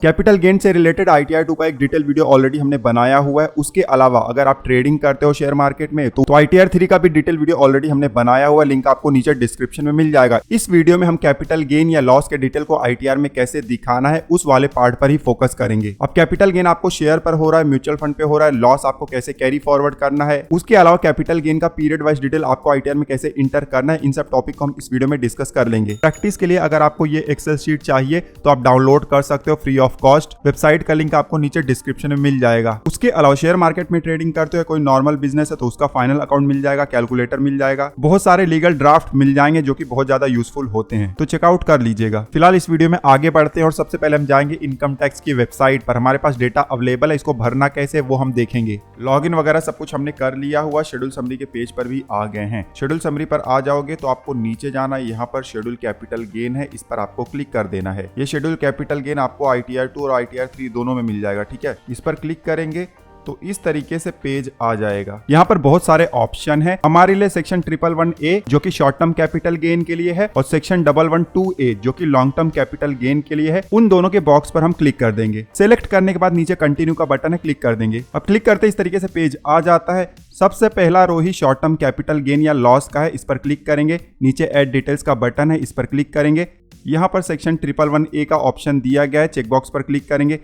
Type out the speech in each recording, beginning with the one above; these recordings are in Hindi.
कैपिटल गेन से रिलेटेड ITR 2 का एक डिटेल वीडियो ऑलरेडी हमने बनाया हुआ है। उसके अलावा अगर आप ट्रेडिंग करते हो शेयर मार्केट में तो ITR 3 का भी डिटेल वीडियो ऑलरेडी हमने बनाया हुआ है, लिंक आपको नीचे डिस्क्रिप्शन में मिल जाएगा। इस वीडियो में हम कैपिटल गेन या लॉस के डिटेल को ITR में कैसे दिखाना है उस वाले पार्ट पर ही फोकस करेंगे। अब कैपिटल गेन आपको शेयर पर हो रहा है, म्यूचुअल फंड पे हो रहा है, लॉस आपको कैसे कैरी फॉरवर्ड करना है, उसके अलावा कैपिटल गेन का पीरियड वाइज डिटेल आपको ITR में कैसे इंटर करना है, इन सब टॉपिक को हम इस वीडियो में डिस्कस कर लेंगे। प्रैक्टिस के लिए अगर आपको ये एक्सेल शीट चाहिए तो आप डाउनलोड कर सकते हो फ्री ऑफ कॉस्ट। वेबसाइट का लिंक आपको नीचे डिस्क्रिप्शन में मिल जाएगा। उसके अलावा शेयर मार्केट में ट्रेडिंग करते हो, कोई नॉर्मल बिजनेस है तो उसका फाइनल अकाउंट मिल जाएगा, कैलकुलेटर मिल जाएगा, बहुत सारे लीगल ड्राफ्ट मिल जाएंगे जो कि बहुत ज्यादा यूजफुल होते हैं, तो चेकआउट कर लीजिएगा। फिलहाल इस वीडियो में आगे बढ़ते हैं और सबसे पहले हम जाएंगे इनकम टैक्स की वेबसाइट पर। हमारे पास डेटा अवेलेबल है, इसको भरना कैसे वो हम देखेंगे। लॉगिन वगैरह सब कुछ हमने कर लिया हुआ, शेड्यूल समरी के पेज पर भी आ गए हैं। शेड्यूल समरी पर आ जाओगे तो आपको नीचे जाना है, यहाँ पर शेड्यूल कैपिटल गेन है, इस पर आपको क्लिक कर देना है। ये शेड्यूल कैपिटल गेन आपको ITR 2 और ITR 3 दोनों में मिल जाएगा, ठीक है। इस पर क्लिक करेंगे तो इस तरीके से पेज आ जाएगा। यहाँ पर बहुत सारे ऑप्शन है। हमारे लिए सेक्शन 111A जो कि शॉर्ट टर्म कैपिटल गेन के लिए है और सेक्शन 112A जो कि लॉन्ग टर्म कैपिटल गेन के लिए है। उन दोनों के बॉक्स पर हम क्लिक कर देंगे। सिलेक्ट करने के बाद नीचे कंटिन्यू का बटन है, क्लिक कर देंगे। अब क्लिक करते इस तरीके से पेज आ जाता है। सबसे पहला रो ही शॉर्ट टर्म कैपिटल गेन या लॉस का है, इस पर क्लिक करेंगे। नीचे ऐड डिटेल्स का बटन है, इस पर क्लिक करेंगे। यहाँ पर सेक्शन 111A का ऑप्शन दिया गया है, चेकबॉक्स पर क्लिक करेंगे।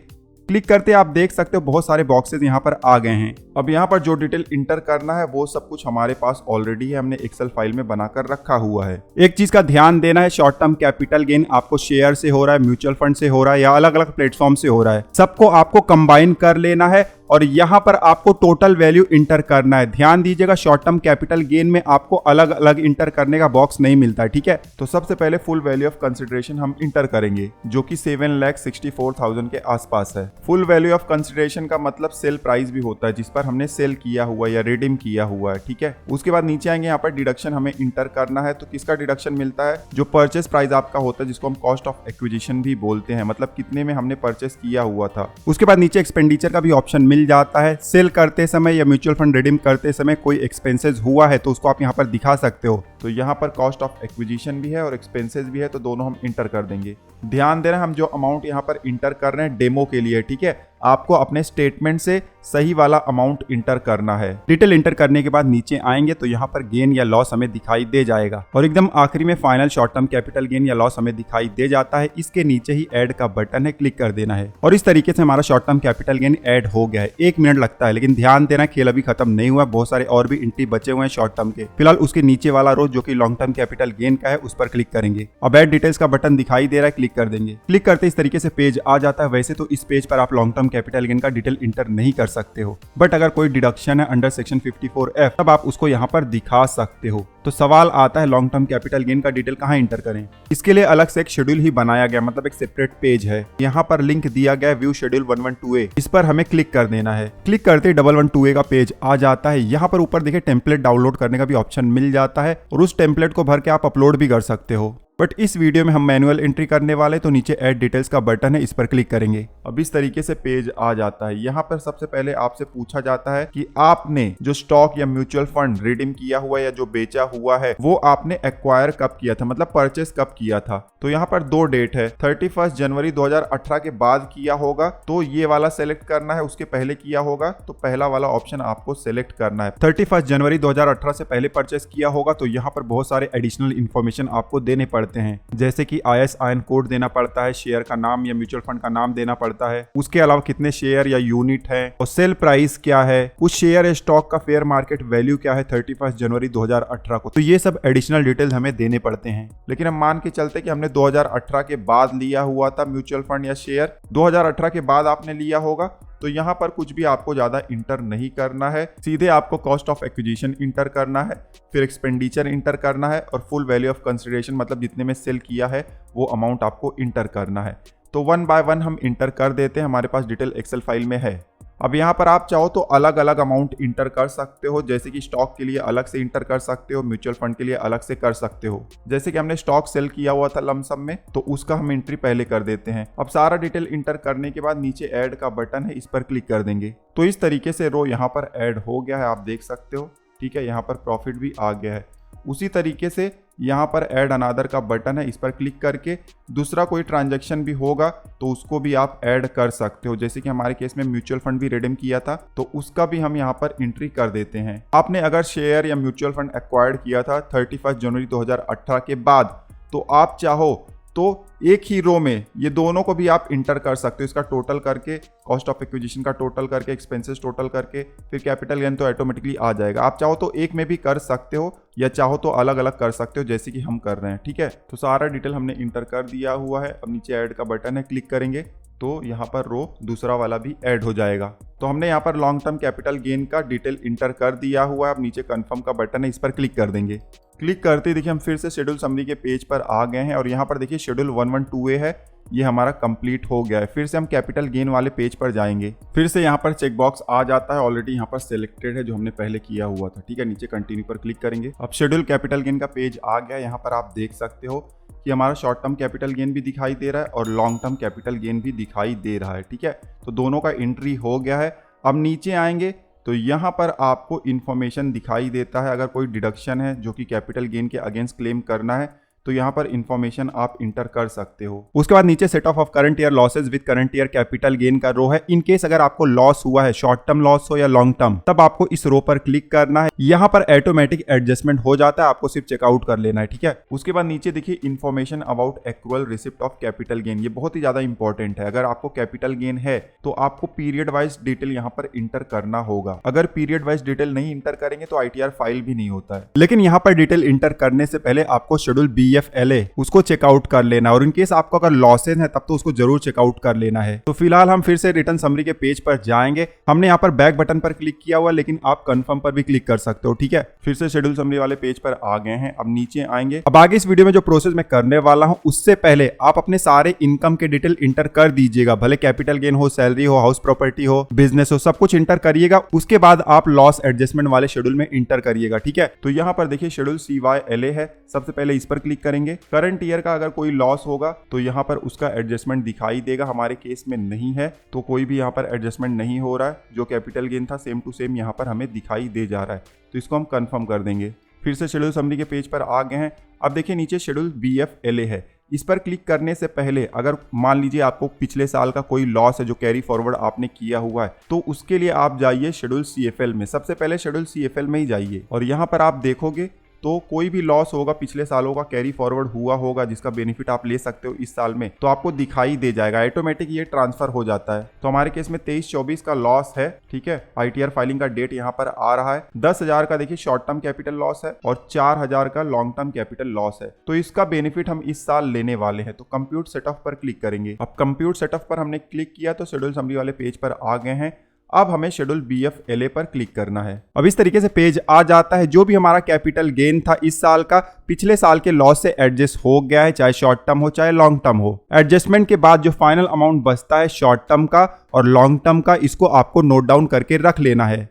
क्लिक करते आप देख सकते हो बहुत सारे बॉक्सेस यहाँ पर आ गए हैं। अब यहाँ पर जो डिटेल इंटर करना है वो सब कुछ हमारे पास ऑलरेडी है, हमने एक्सेल फाइल में बनाकर रखा हुआ है। एक चीज का ध्यान देना है, शॉर्ट टर्म कैपिटल गेन आपको शेयर से हो रहा है, म्यूचुअल फंड से हो रहा है या अलग अलग प्लेटफॉर्म से हो रहा है, सबको आपको कंबाइन कर लेना है और यहाँ पर आपको टोटल वैल्यू इंटर करना है। ध्यान दीजिएगा, शॉर्ट टर्म कैपिटल गेन में आपको अलग अलग इंटर करने का बॉक्स नहीं मिलता है, ठीक है। तो सबसे पहले फुल वैल्यू ऑफ कंसिडरेशन हम इंटर करेंगे जो कि 7,64,000 के आसपास है। फुल वैल्यू ऑफ कंसिडरेशन का मतलब सेल प्राइस भी होता है जिस पर हमने सेल किया हुआ या रिडीम किया हुआ है, ठीक है। उसके बाद नीचे आएंगे, यहाँ पर डिडक्शन हमें इंटर करना है। तो किसका डिडक्शन मिलता है? जो परचेस प्राइस आपका होता है जिसको हम कॉस्ट ऑफ एक्विजिशन भी बोलते हैं, मतलब कितने में हमने परचेस किया हुआ था। उसके बाद नीचे एक्सपेंडिचर का भी ऑप्शन मिल जाता है। सेल करते समय या म्यूचुअल फंड रिडीम करते समय कोई एक्सपेंसेस हुआ है तो उसको आप यहाँ पर दिखा सकते हो। तो यहाँ पर कॉस्ट ऑफ एक्विजिशन भी है और एक्सपेंसेस भी है, तो दोनों हम इंटर कर देंगे। ध्यान देना, हम जो अमाउंट यहाँ पर इंटर कर रहे हैं डेमो के लिए, ठीक है। आपको अपने स्टेटमेंट से सही वाला अमाउंट इंटर करना है। डिटेल इंटर करने के बाद नीचे आएंगे तो यहाँ पर गेन या लॉस हमें दिखाई दे जाएगा और एकदम आखिरी में final short term capital gain या लॉस हमें दिखाई दे जाता है। इसके नीचे ही ऐड का बटन है, क्लिक कर देना है और इस तरीके से हमारा short term capital gain add हो गया है। 1 मिनट लगता है, लेकिन ध्यान देना खेल अभी खत्म नहीं हुआ, बहुत सारे और भी एंट्री बचे हुए हैं शॉर्ट टर्म के। फिलहाल उसके नीचे वाला रो जो कि लॉन्ग टर्म कैपिटल गेन का है उस पर क्लिक करेंगे। अब ऐड डिटेल्स का बटन दिखाई दे रहा है, क्लिक कर देंगे। क्लिक करते इस तरीके से पेज आ जाता है। वैसे तो इस पेज पर आप लॉन्ग टर्म कैपिटल गेन का डिटेल इंटर नहीं कर सकते हो, बट अगर कोई डिडक्शन है अंडर सेक्शन 54F तब आप उसको यहाँ पर दिखा सकते हो। तो सवाल आता है लॉन्ग टर्म कैपिटल गेन का डिटेल कहाँ इंटर करें? इसके लिए अलग से एक शेड्यूल ही बनाया गया, मतलब एक सेपरेट पेज है। यहाँ पर लिंक दिया गया है व्यू शेड्यूल 112A, इस पर हमें क्लिक कर देना है। क्लिक करते 112A का पेज आ जाता है। यहाँ पर ऊपर देखिए टेम्पलेट डाउनलोड करने का भी ऑप्शन मिल जाता है और उस टेम्पलेट को भर के आप अपलोड भी कर सकते हो, बट इस वीडियो में हम मैनुअल एंट्री करने वाले, तो नीचे ऐड डिटेल्स का बटन है, इस पर क्लिक करेंगे। अब इस तरीके से पेज आ जाता है। यहाँ पर सबसे पहले आपसे पूछा जाता है कि आपने जो स्टॉक या म्यूचुअल फंड रिडीम किया हुआ या जो बेचा हुआ है वो आपने एक्वायर कब किया था, मतलब परचेस कब किया था। तो यहाँ पर 2 डेट है, 31 जनवरी 2018 के बाद किया होगा तो ये वाला सेलेक्ट करना है, उसके पहले किया होगा तो पहला वाला ऑप्शन आपको सेलेक्ट करना है। 31 जनवरी 2018 से पहले परचेस किया होगा तो यहाँ पर बहुत सारे एडिशनल इन्फॉर्मेशन आपको देने पड़ते हैं, जैसे कि ISIN कोड देना पड़ता है, शेयर का नाम या म्यूचुअल फंड का नाम देना पड़ता है, उसके अलावा कितने शेयर या यूनिट है और सेल प्राइस क्या है, उस शेयर या स्टॉक का फेयर मार्केट वैल्यू क्या है 31 जनवरी 2018 को। तो ये सब एडिशनल डिटेल्स हमें देने पड़ते हैं। लेकिन हम मान के चलते कि हमने 2018 के बाद लिया हुआ था म्यूचुअल फंड या शेयर, 2018 के बाद आपने लिया होगा तो यहाँ पर कुछ भी आपको ज्यादा इंटर नहीं करना है। सीधे आपको कॉस्ट ऑफ एक्विजिशन इंटर करना है, फिर एक्सपेंडिचर इंटर करना है और फुल वैल्यू ऑफ कंसिडरेशन, मतलब जितने में सेल किया है वो अमाउंट आपको इंटर करना है। तो 1 बाय 1 हम इंटर कर देते हैं, हमारे पास डिटेल एक्सेल फाइल में है। अब यहाँ पर आप चाहो तो अलग अलग अमाउंट इंटर कर सकते हो, जैसे कि स्टॉक के लिए अलग से इंटर कर सकते हो, म्यूचुअल फंड के लिए अलग से कर सकते हो। जैसे कि हमने स्टॉक सेल किया हुआ था लमसम में तो उसका हम एंट्री पहले कर देते हैं। अब सारा डिटेल इंटर करने के बाद नीचे ऐड का बटन है, इस पर क्लिक कर देंगे। तो इस तरीके से रो यहाँ पर ऐड हो गया है, आप देख सकते हो, ठीक है। यहाँ पर प्रॉफिट भी आ गया है। उसी तरीके से यहाँ पर ऐड अनादर का बटन है, इस पर क्लिक करके दूसरा कोई ट्रांजैक्शन भी होगा तो उसको भी आप ऐड कर सकते हो। जैसे कि हमारे केस में म्यूचुअल फंड भी रिडीम किया था तो उसका भी हम यहाँ पर एंट्री कर देते हैं। आपने अगर शेयर या म्यूचुअल फंड एक्वायर्ड किया था 31 जनवरी 2018 के बाद, तो आप चाहो तो एक ही रो में ये दोनों को भी आप इंटर कर सकते हो। इसका टोटल करके, कॉस्ट ऑफ एक्विजिशन का टोटल करके, एक्सपेंसेस टोटल करके, फिर कैपिटल गेन तो ऑटोमेटिकली आ जाएगा। आप चाहो तो एक में भी कर सकते हो या चाहो तो अलग अलग कर सकते हो, जैसे कि हम कर रहे हैं। ठीक है, तो सारा डिटेल हमने इंटर कर दिया हुआ है। अब नीचे ऐड का बटन है, क्लिक करेंगे तो यहाँ पर रो दूसरा वाला भी ऐड हो जाएगा। तो हमने यहाँ पर लॉन्ग टर्म कैपिटल गेन का डिटेल इंटर कर दिया हुआ है। अब नीचे कंफर्म का बटन है, इस पर क्लिक कर देंगे। क्लिक करते ही देखिए हम फिर से शेड्यूल समरी के पेज पर आ गए हैं और यहाँ पर देखिए शेड्यूल 112A है, ये हमारा कंप्लीट हो गया है। फिर से हम कैपिटल गेन वाले पेज पर जाएंगे। फिर से यहाँ पर चेक बॉक्स आ जाता है, ऑलरेडी यहाँ पर सिलेक्टेड है जो हमने पहले किया हुआ था। ठीक है, नीचे कंटिन्यू पर क्लिक करेंगे। अब शेड्यूल कैपिटल गेन का पेज आ गया। यहाँ पर आप देख सकते हो कि हमारा शॉर्ट टर्म कैपिटल गेन भी दिखाई दे रहा है और लॉन्ग टर्म कैपिटल गेन भी दिखाई दे रहा है। ठीक है, तो दोनों का एंट्री हो गया है। अब नीचे आएंगे तो यहाँ पर आपको इन्फॉर्मेशन दिखाई देता है। अगर कोई डिडक्शन है जो कि कैपिटल गेन के अगेंस्ट क्लेम करना है तो यहाँ पर इन्फॉर्मेशन आप इंटर कर सकते हो। उसके बाद नीचे set of current year losses with current year capital gain का रो है। इन केस अगर आपको लॉस हुआ है, शॉर्ट टर्म लॉस हो या लॉन्ग टर्म, तब आपको इस रो पर क्लिक करना है। यहाँ पर ऑटोमेटिक एडजस्टमेंट हो जाता है, आपको सिर्फ चेकआउट कर लेना है। ठीक है, उसके बाद नीचे देखिए information about accrual receipt of capital gain, ये बहुत ही ज्यादा इंपॉर्टेंट है। अगर आपको कैपिटल गेन है तो आपको पीरियड वाइज डिटेल यहाँ पर इंटर करना होगा। अगर पीरियड वाइज डिटेल नहीं इंटर करेंगे तो ITR फाइल भी नहीं होता है। लेकिन यहाँ पर डिटेल इंटर करने से पहले आपको शेड्यूल BFLA उसको चेकआउट कर लेना, और इनकेस आपको अगर लॉसेज है तब तो उसको जरूर चेकआउट कर लेना है। तो फिलहाल हम फिर से रिटर्न समरी के पेज पर जाएंगे। हमने यहाँ पर बैक बटन पर क्लिक किया हुआ, लेकिन आप कंफर्म पर भी क्लिक कर सकते हो। ठीक है, फिर से शेड्यूल समरी वाले पेज पर आ गए हैं। अब नीचे आएंगे। अब आगे इस वीडियो में जो प्रोसेस मैं करने वाला हूँ उससे पहले आप अपने सारे इनकम के डिटेल इंटर कर दीजिएगा, भले कैपिटल गेन हो, सैलरी हो, हाउस प्रॉपर्टी हो, बिजनेस हो, सब कुछ इंटर करिएगा। उसके बाद आप लॉस एडजस्टमेंट वाले शेड्यूल में इंटर करिएगा। ठीक है, तो यहाँ पर देखिए शेड्यूल CYLA है, सबसे पहले इस पर क्लिक करेंगे। करंट ईयर का अगर कोई लॉस होगा तो यहाँ पर उसका एडजस्टमेंट दिखाई देगा। हमारे केस में नहीं है तो कोई भी यहाँ पर एडजस्टमेंट नहीं हो रहा है। जो कैपिटल गेन था सेम टू सेम यहाँ पर हमें दिखाई दे जा रहा है, तो इसको हम कंफर्म कर देंगे। फिर से शेड्यूल समरी के पेज पर आ गए हैं। अब देखिए नीचे शेड्यूल BFLA है, इस पर क्लिक करने से पहले अगर मान लीजिए आपको पिछले साल का कोई लॉस है जो कैरी फॉरवर्ड आपने किया हुआ है, तो उसके लिए आप जाइए शेड्यूल CFL में। सबसे पहले शेड्यूल CFL में ही जाइए और यहाँ पर आप देखोगे तो कोई भी लॉस होगा पिछले सालों का कैरी फॉरवर्ड हुआ होगा जिसका बेनिफिट आप ले सकते हो इस साल में, तो आपको दिखाई दे जाएगा। ऑटोमेटिक ये ट्रांसफर हो जाता है। तो हमारे केस में 23-24 का लॉस है। ठीक है, ITR फाइलिंग का डेट यहाँ पर आ रहा है। 10,000 का देखिए शॉर्ट टर्म कैपिटल लॉस है और 4,000 का लॉन्ग टर्म कैपिटल लॉस है। तो इसका बेनिफिट हम इस साल लेने वाले हैं। तो कंप्यूट सेट ऑफ पर क्लिक करेंगे। अब कंप्यूट सेट ऑफ पर हमने क्लिक किया तो शेड्यूल समरी वाले पेज पर आ गए हैं। अब हमें शेड्यूल BFLA पर क्लिक करना है। अब इस तरीके से पेज आ जाता है। जो भी हमारा कैपिटल गेन था इस साल का, पिछले साल के लॉस से एडजस्ट हो गया है, चाहे शॉर्ट टर्म हो चाहे लॉन्ग टर्म हो। एडजस्टमेंट के बाद जो फाइनल अमाउंट बचता है शॉर्ट टर्म का और लॉन्ग टर्म का, इसको आपको नोट डाउन करके रख लेना है,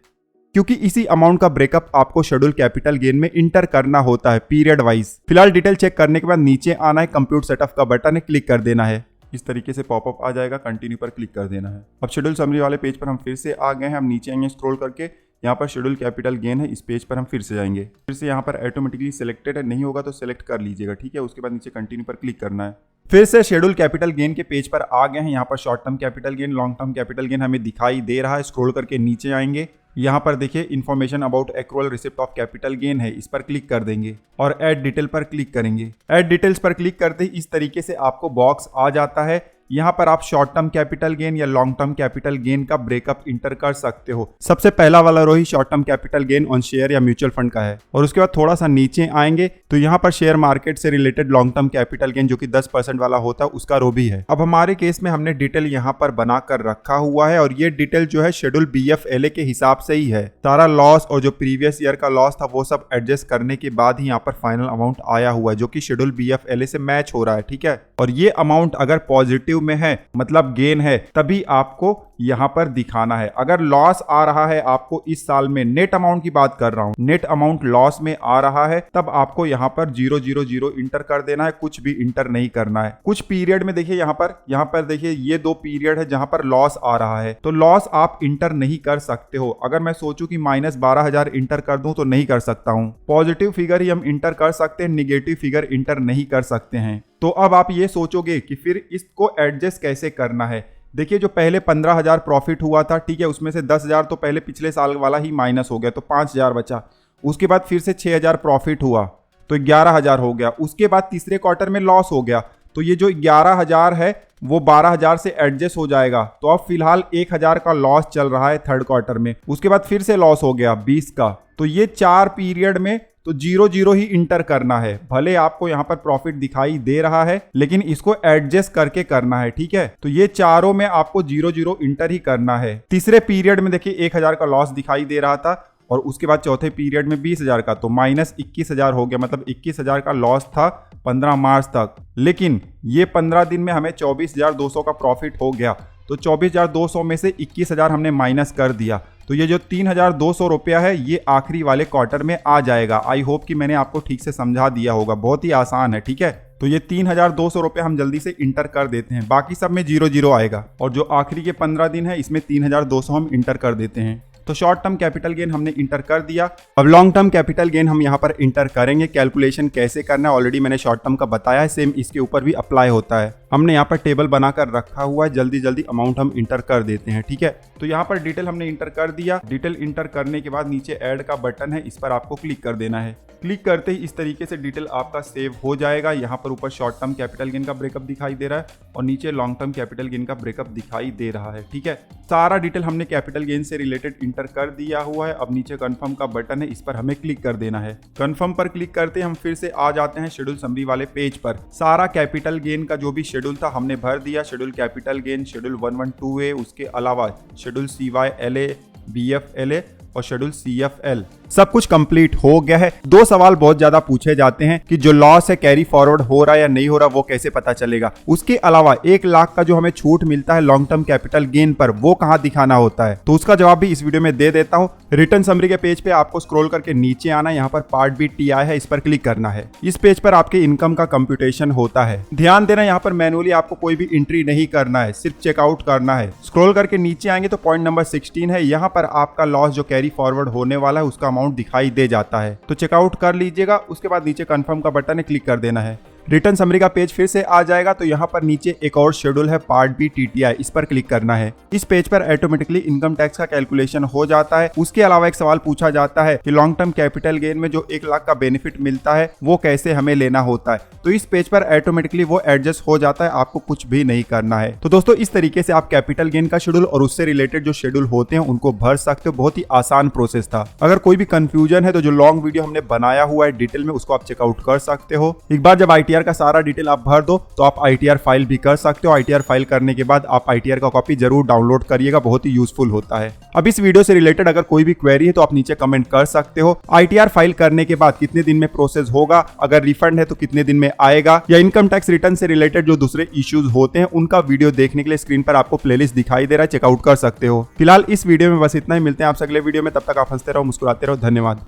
क्योंकि इसी अमाउंट का ब्रेकअप आपको शेड्यूल कैपिटल गेन में इंटर करना होता है पीरियड वाइज। फिलहाल डिटेल चेक करने के बाद नीचे आना है, कंप्यूट सेटअप का बटन है, क्लिक कर देना है। इस तरीके से पॉपअप आ जाएगा, कंटिन्यू पर क्लिक कर देना है। अब शेड्यूल समरी वाले पेज पर हम फिर से आ गए हैं। हम नीचे आएंगे स्क्रॉल करके, यहाँ पर शेड्यूल कैपिटल गेन है, इस पेज पर हम फिर से जाएंगे। फिर से यहाँ पर ऑटोमेटिकली सिलेक्टेड है, नहीं होगा तो सिलेक्ट कर लीजिएगा। ठीक है, उसके बाद नीचे कंटिन्यू पर क्लिक करना है। फिर से शेड्यूल कैपिटल गेन के पेज पर आ गए हैं। यहाँ पर short term capital gain, long term capital gain हमें दिखाई दे रहा है। स्क्रॉल करके नीचे आएंगे, यहाँ पर देखिए information about accrual receipt of capital gain है, इस पर क्लिक कर देंगे और ऐड डिटेल पर क्लिक करेंगे। ऐड डिटेल्स पर क्लिक करते ही इस तरीके से आपको बॉक्स आ जाता है। यहाँ पर आप शॉर्ट टर्म कैपिटल गेन या लॉन्ग टर्म कैपिटल गेन का ब्रेकअप इंटर कर सकते हो। सबसे पहला वाला रो ही short term capital gain on share या म्यूचुअल फंड का है। और उसके बाद थोड़ा सा नीचे आएंगे तो यहाँ पर शेयर मार्केट से related long term capital gain जो कि 10% वाला होता है उसका रो भी है। अब हमारे केस में हमने डिटेल यहाँ पर बना कर रखा हुआ है और ये डिटेल जो है शेड्यूल BFLA के हिसाब से ही है। सारा लॉस और जो प्रीवियस ईयर का लॉस था वो सब एडजस्ट करने के बाद ही यहाँ पर फाइनल अमाउंट आया हुआ है जो कि शेड्यूल BFLA से मैच हो रहा है। ठीक है, और ये अमाउंट अगर पॉजिटिव पॉजिटिव में है मतलब गेन है, तभी आपको यहाँ पर दिखाना है। अगर लॉस आ रहा है आपको इस साल में, नेट अमाउंट की बात कर रहा हूँ, नेट अमाउंट लॉस में आ रहा है, तब आपको यहाँ पर 000 इंटर कर देना है, कुछ भी इंटर नहीं करना है। कुछ पीरियड में देखिए यहाँ पर देखिए ये 2 पीरियड है जहां पर लॉस आ रहा है, तो लॉस आप इंटर नहीं कर सकते हो। अगर मैं सोचूं कि -12,000 इंटर कर दूं तो नहीं कर सकता हूं। पॉजिटिव फिगर ही हम इंटर कर सकते हैं, निगेटिव फिगर इंटर नहीं कर सकते हैं। तो अब आप ये सोचोगे कि फिर इसको एडजस्ट कैसे करना है। देखिए जो पहले 15,000 प्रॉफिट हुआ था, ठीक है, उसमें से 10,000 तो पहले पिछले साल वाला ही माइनस हो गया, तो 5,000 बचा। उसके बाद फिर से 6,000 प्रॉफिट हुआ तो 11,000 हो गया। उसके बाद तीसरे क्वार्टर में लॉस हो गया, तो ये जो 11,000 है वो 12,000 से एडजस्ट हो जाएगा। तो अब फिलहाल 1,000 का लॉस चल रहा है थर्ड क्वार्टर में। उसके बाद फिर से लॉस हो गया 20 का। तो ये 4 पीरियड में तो 0 ही इंटर करना है। भले आपको यहाँ पर प्रॉफिट दिखाई दे रहा है लेकिन इसको एडजस्ट करके करना है, ठीक है। तो ये चारों में आपको 0 इंटर ही करना है। तीसरे पीरियड में देखिए 1,000 का लॉस दिखाई दे रहा था और उसके बाद चौथे पीरियड में 20,000 का, तो -21,000 हो गया, मतलब 21,000 का लॉस था 15 मार्च तक। लेकिन ये 15 दिन में हमें 24,200 का प्रॉफिट हो गया, तो 24,200 में से 21,000 हमने माइनस कर दिया। तो ये जो 3,200 रुपया है ये आखिरी वाले क्वार्टर में आ जाएगा। आई होप कि मैंने आपको ठीक से समझा दिया होगा, बहुत ही आसान है, ठीक है। तो ये 3,200 रुपया हम जल्दी से इंटर कर देते हैं, बाकी सब में 0 आएगा। और जो आखिरी के 15 दिन है इसमें 3,200 हम इंटर कर देते हैं। तो शॉर्ट टर्म कैपिटल गेन हमने इंटर कर दिया। अब लॉन्ग टर्म कैपिटल गेन हम यहाँ पर इंटर करेंगे। कैलकुलेशन कैसे करना है ऑलरेडी मैंने शॉर्ट टर्म का बताया है, सेम इसके ऊपर भी अप्लाई होता है। हमने यहाँ पर टेबल बनाकर रखा हुआ है, जल्दी जल्दी अमाउंट हम इंटर कर देते हैं, ठीक है। तो यहाँ पर डिटेल हमने इंटर कर दिया। डिटेल इंटर करने के बाद नीचे ऐड का बटन है, इस पर आपको क्लिक कर देना है। क्लिक करते ही इस तरीके से डिटेल आपका सेव हो जाएगा। यहाँ पर ऊपर शॉर्ट टर्म कैपिटल गेन का ब्रेकअप दिखाई दे रहा है और नीचे लॉन्ग टर्म कैपिटल गेन का ब्रेकअप दिखाई दे रहा है, ठीक है। सारा डिटेल हमने कैपिटल गेन से रिलेटेड इंटर कर दिया हुआ है। अब नीचे कंफर्म का बटन है, इस पर हमें क्लिक कर देना है। कंफर्म पर क्लिक करते हम फिर से आ जाते हैं शेड्यूल समरी वाले पेज पर। सारा कैपिटल गेन का जो भी शेड्यूल था हमने भर दिया। Schedule capital gain, schedule 112A, उसके अलावा शेड्यूल CYLA, BFLA और शेड्यूल CFL, सब कुछ कंप्लीट हो गया है। 2 सवाल बहुत ज्यादा पूछे जाते हैं कि जो लॉस है कैरी फॉरवर्ड हो रहा है या नहीं हो रहा, वो कैसे पता चलेगा। उसके अलावा 1 लाख का जो हमें छूट मिलता है लॉन्ग टर्म कैपिटल गेन पर, वो कहाँ दिखाना होता है, तो उसका जवाब भी इस वीडियो में दे देता हूँ। रिटर्न समरी के पेज पे आपको स्क्रॉल करके नीचे आना है, यहाँ पर पार्ट बी TI है, इस पर क्लिक करना है। इस पेज पर आपके इनकम का कंप्यूटेशन होता है। ध्यान देना, यहाँ पर मैनुअली आपको कोई भी एंट्री नहीं करना है, सिर्फ चेकआउट करना है। स्क्रॉल करके नीचे आएंगे तो पॉइंट नंबर 16 है, यहाँ पर आपका लॉस जो कैरी फॉरवर्ड होने वाला है उसका अमाउंट दिखाई दे जाता है। तो चेकआउट कर लीजिएगा। उसके बाद नीचे कंफर्म का बटन है, क्लिक कर देना है। रिटर्न समरी का पेज फिर से आ जाएगा। तो यहाँ पर नीचे एक और शेड्यूल है पार्ट बी TTI, इस पर क्लिक करना है। इस पेज पर ऑटोमेटिकली इनकम टैक्स का कैलकुलेशन हो जाता है। उसके अलावा एक सवाल पूछा जाता है कि लॉन्ग टर्म कैपिटल गेन में जो 1 लाख का बेनिफिट मिलता है वो कैसे हमें लेना होता है। तो इस पेज पर ऑटोमेटिकली वो एडजस्ट हो जाता है, आपको कुछ भी नहीं करना है। तो दोस्तों इस तरीके से आप कैपिटल गेन का शेड्यूल और उससे रिलेटेड जो शेड्यूल होते हैं उनको भर सकते हो। बहुत ही आसान प्रोसेस था। अगर कोई भी कंफ्यूजन है तो जो लॉन्ग वीडियो हमने बनाया हुआ है डिटेल में, उसको आप चेकआउट कर सकते हो। एक बार जब ITR का सारा डिटेल आप भर दो तो आप ITR फाइल भी कर सकते हो। ITR फाइल करने के बाद आप ITR का कॉपी जरूर डाउनलोड करिएगा, बहुत ही यूजफुल होता है। अब इस वीडियो से रिलेटेड अगर कोई भी क्वेरी है तो आप नीचे कमेंट कर सकते हो। ITR फाइल करने के बाद कितने दिन में प्रोसेस होगा, अगर रिफंड है तो कितने दिन में आएगा, या इनकम टैक्स रिटर्न से रिलेटेड जो दूसरे इश्यूज होते हैं उनका वीडियो देखने के लिए स्क्रीन पर आपको प्लेलिस्ट दिखाई दे रहा है, चेकआउट कर सकते हो। फिलहाल इस वीडियो में बस इतना ही। मिलते हैं आपसे अगले वीडियो में, तब तक आप हंसते रहो, मुस्कुराते रहो। धन्यवाद।